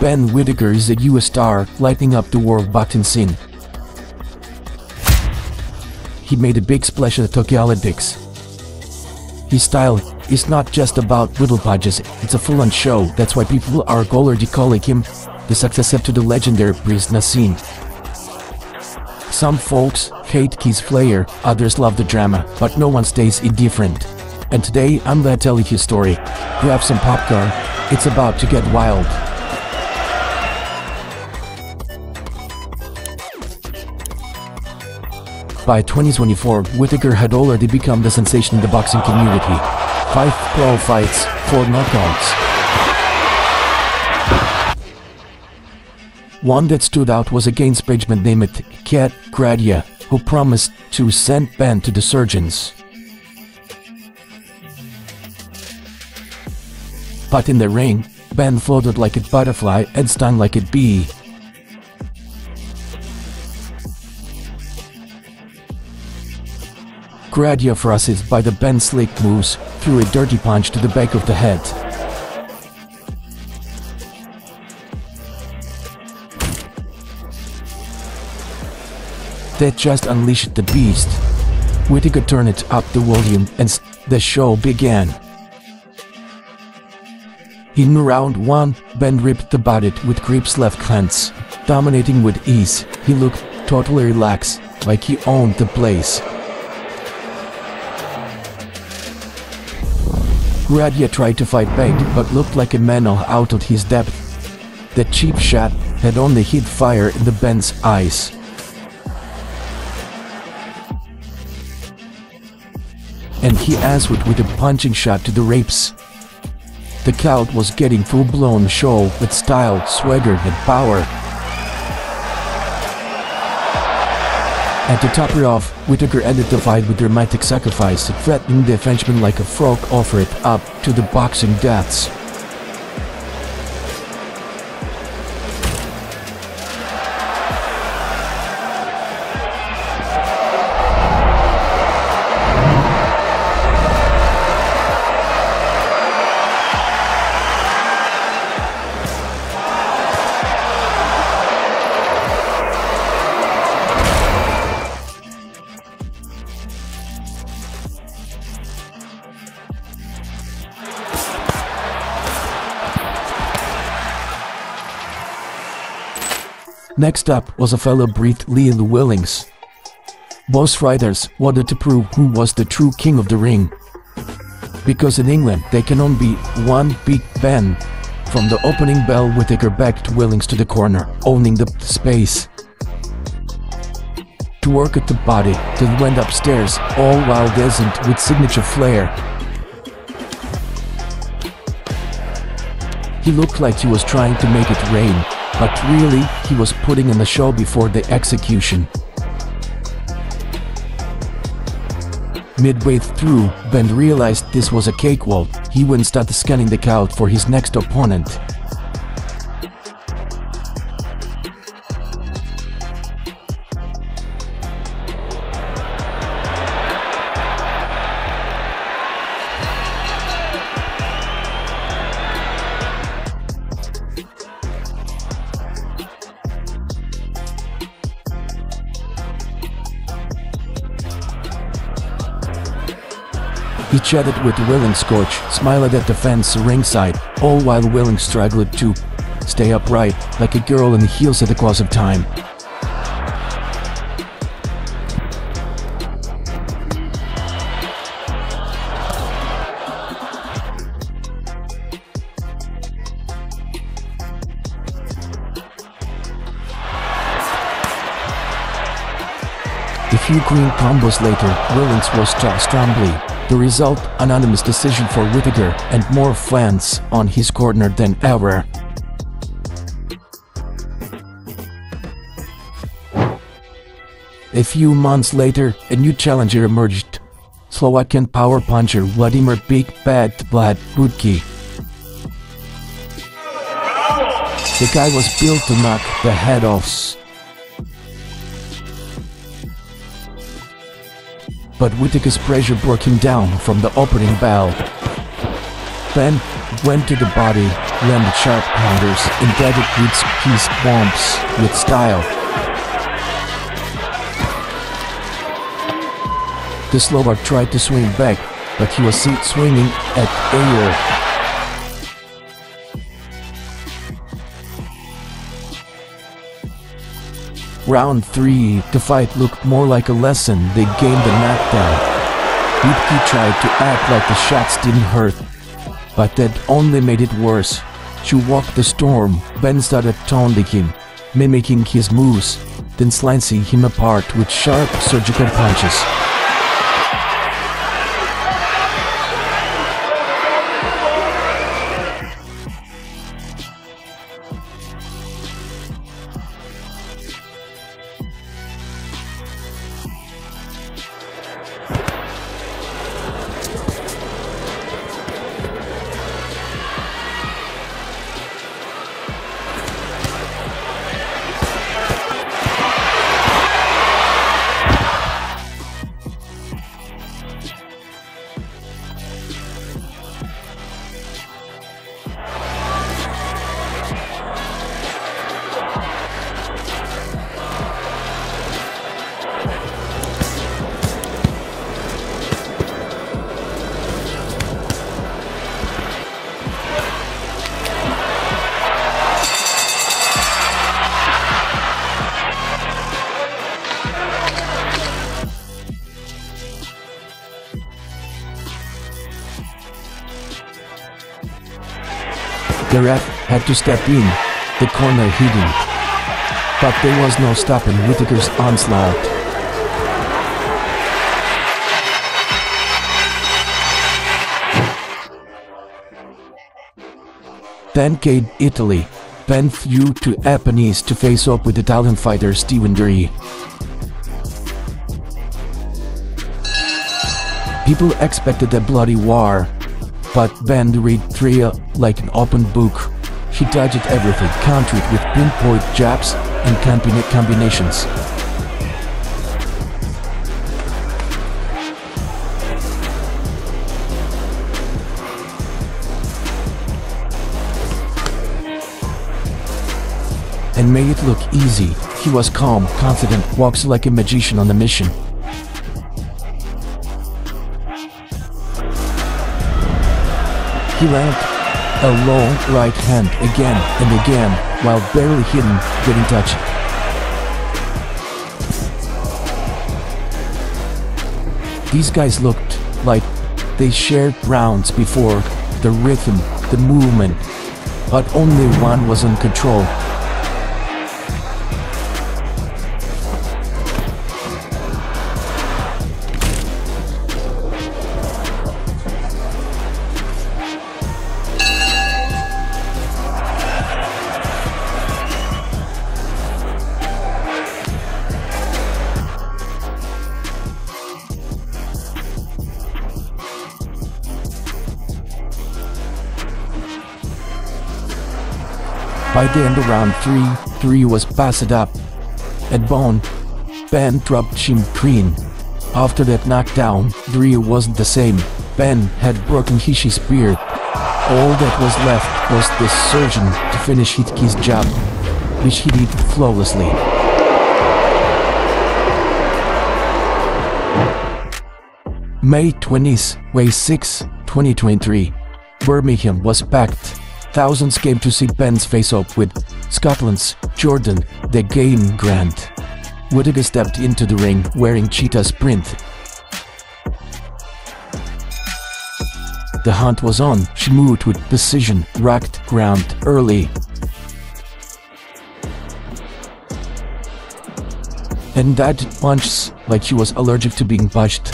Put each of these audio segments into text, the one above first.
Ben Whittaker is a US star, lighting up the world boxing scene. He made a big splash at the Tokyo Olympics. His style is not just about little punches, it's a full-on show. That's why people are already calling him the successor to the legendary Priest Nassim. Some folks hate his flair, others love the drama, but no one stays indifferent. And today I'm gonna tell you his story. Grab some popcorn, it's about to get wild. By 2024, Whittaker had already become the sensation in the boxing community. 5 pro fights, 4 knockouts. One that stood out was against Benjamin named Cat Gradia, who promised to send Ben to the surgeons. But in the ring, Ben floated like a butterfly and stung like a bee. Gradia frustrated by the Ben's slick moves, threw a dirty punch to the back of the head. That just unleashed the beast. Whittaker turned it up the volume and the show began. In round 1, Ben ripped about it with Creep's left hands. Dominating with ease, he looked totally relaxed, like he owned the place. Gradia tried to fight back, but looked like a man out of his depth. The cheap shot had only hit fire in the Ben's eyes. And he answered with a punching shot to the ribs. The crowd was getting full-blown show with style, swagger and power. And to top it off, Whittaker ended the fight with dramatic sacrifice, threatening the Frenchman like a frog offered up to the boxing deaths. Next up was a fellow Brit Lil Willings. Both fighters wanted to prove who was the true king of the ring. Because in England there can only be one Big Ben. From the opening bell, Whittaker backed Willings to the corner, owning the space. To work at the body, then went upstairs, all while dancing with signature flair. He looked like he was trying to make it rain. But really, he was putting in the show before the execution. Midway through, Ben realized this was a cakewalk. He went and started scanning the crowd for his next opponent. He chatted with Willings' coach, smiled at the fans ringside, all while Willings struggled to stay upright, like a girl in heels at the close of time. A few green combos later, Willings was stumbling. The result, unanimous decision for Whittaker, and more fans on his corner than ever. A few months later, a new challenger emerged. Slovakian power puncher Vladimir Big Bad Vlad Budki. The guy was built to knock the head off. But Whittaker's pressure broke him down from the opening bell. Ben went to the body, landed sharp counters, and guided with his bombs with style. The Slovak tried to swing back, but he was swinging at air. Round 3, the fight looked more like a lesson. They gained the knockdown. Whittaker tried to act like the shots didn't hurt, but that only made it worse. She walked the storm. Ben started taunting him, mimicking his moves, then slicing him apart with sharp surgical punches. The ref had to step in, the corner hidden. But there was no stopping Whittaker's onslaught. Then came Italy. Ben flew to Athens to face off with Italian fighter Steven Dre. People expected a bloody war, but Ben read Dre like an open book. He dodged everything, countered with pinpoint jabs and combinations. And made it look easy. He was calm, confident, walks like a magician on a mission. He landed a long right hand again and again, while barely hidden, getting touched. These guys looked like they shared rounds before, the rhythm, the movement, but only one was in control. By the end of round 3 was passed up. At bone, Ben dropped him clean. After that knockdown, Dre wasn't the same. Ben had broken his beard. All that was left was the surgeon to finish his job, which he did flawlessly. May 20th, Way 6, 2023. Birmingham was packed. Thousands came to see Ben's face-off with Scotland's Jordan the Game Grant. Whittaker stepped into the ring wearing cheetah's print. The hunt was on. She moved with precision, rocked ground early. And dodged punches like she was allergic to being punched.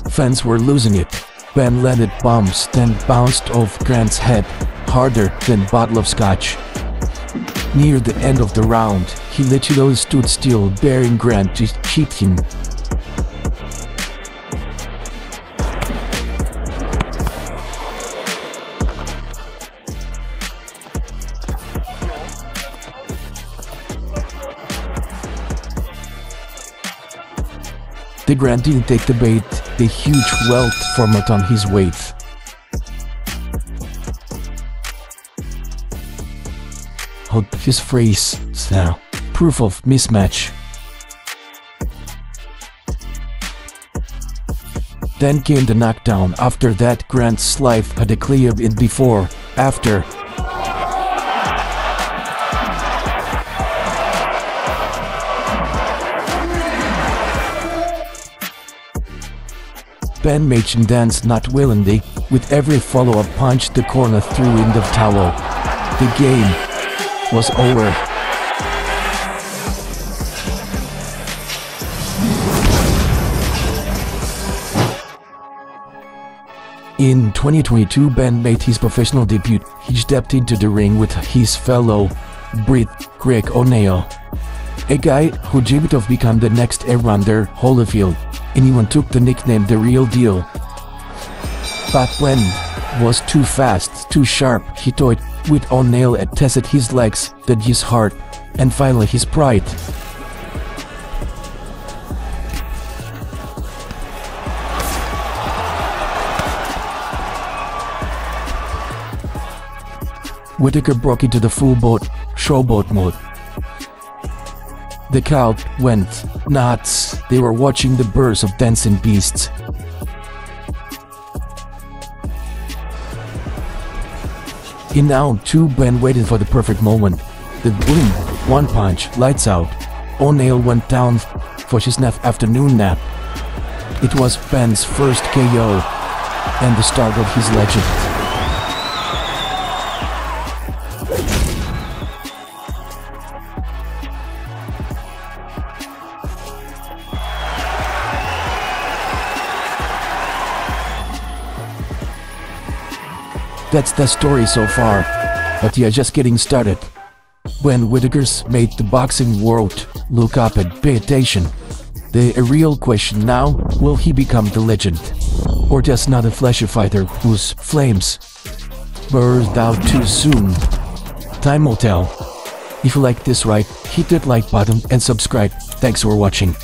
Fans were losing it. Ben landed bombs, then bounced off Grant's head, harder than a bottle of scotch. Near the end of the round, he literally stood still, daring Grant to cheat him. The Grant didn't take the bait, the huge welt formed on his weight. hugged his face. Now, proof of mismatch. Then came the knockdown. After that, Grant's life had a clear in before, after. Ben Machen danced not willingly. With every follow-up punch, the corner threw in the towel. The game was over. In 2022, Ben made his professional debut. He stepped into the ring with his fellow Brit, Greg O'Neill, a guy who dreamed of becoming the next Evander Holyfield. Anyone took the nickname The Real Deal. But Ben was too fast, too sharp. He toyed with O'Neill and tested his legs, then his heart, and finally his pride. Whittaker broke into the full showboat mode. The crowd went nuts. They were watching the birds of dancing beasts. In round 2, Ben waited for the perfect moment. The boom, one punch, lights out. O'Neill went down for his afternoon nap. It was Ben's first KO and the start of his legend. That's the story so far, but we are just getting started. When Whittaker's made the boxing world look up and pay attention, the real question now, will he become the legend? Or just another flashy fighter whose flames burned out too soon? Time will tell. If you like this ride, hit that like button and subscribe. Thanks for watching.